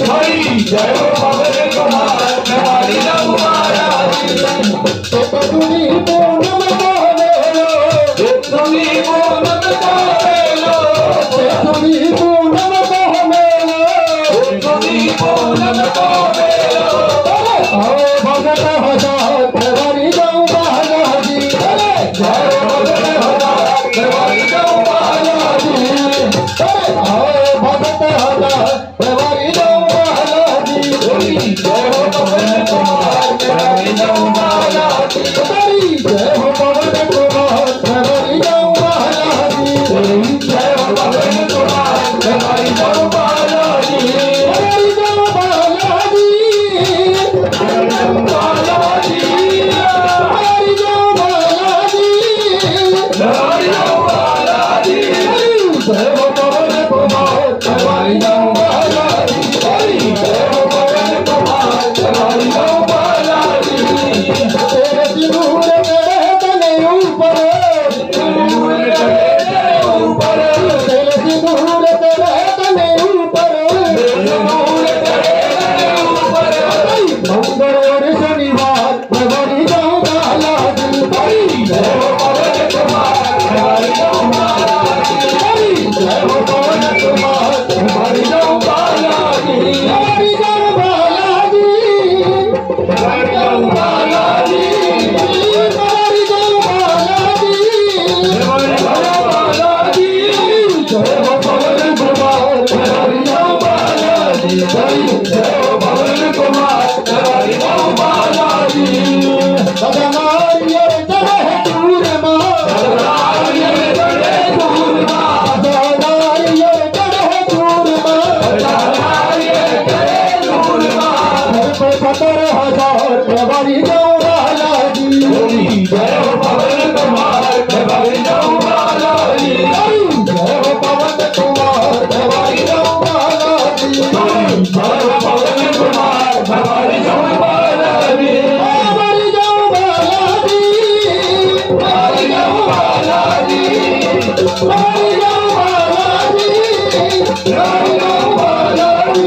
हरी जय हो पवन कुमार हमारी जाऊ महाराज तुम्ही पूनम पावेलो तुम्ही पूनम पावेलो तुम्ही पूनम पावेलो तुम्ही पूनम पावेलो आओ भगत हजार हमारी जाऊ महाराज जय हो भगत हजार हमारी जाऊ महाराज आओ भगत हजार हमारी जाऊ महाराज जय हो पवन कुमार हमारी जाऊ महाराज जय हो पवन कुमार हमारी जाऊ महाराज जय हो पवन कुमार हमारी जाऊ महाराज हमारी जाऊ महाराज बालाजी हमारी जाऊ महाराज हमारी जाऊ बालाजी जय हो पवन कुमार हमारी जाऊ महाराज जय हो पवन कुमार हमारी जाऊ बालाजी तेरे सिंदूर चढ़े तने ऊपर ऊपर तेरे सिंदूर चढ़े तने ऊपर मंगल और शनिवार हमारी जाऊ महाराज जय हो पवन कुमार हमारी जाऊ महाराज जय हो पवन कुमार हमारी जाऊ बालाजी हमारी जाऊ महाराज हमारी जाऊ बालाजी हमारी जाऊ महाराज हमारी जाऊ बालाजी जय हो पवन कुमार हमारी जाऊ बालाजी जय हो पवन कुमार हमारी जाऊ बालाजी सदा नारियल चढ़े दूर माँ सदा नारियल चढ़े दूर माँ घर पे 17,000 हमारी जाऊ महाराज जय हो पवन कुमार हमारी जाऊ बालाजी जय हो पवन कुमार हमारी जाऊ महाराज जय हो पवन कुमार हमारी जाऊ बालाजी हमारी जाऊ महाराज हमारी जाऊ बालाजी हमारी जाऊ महाराज हमारी जाऊ बालाजी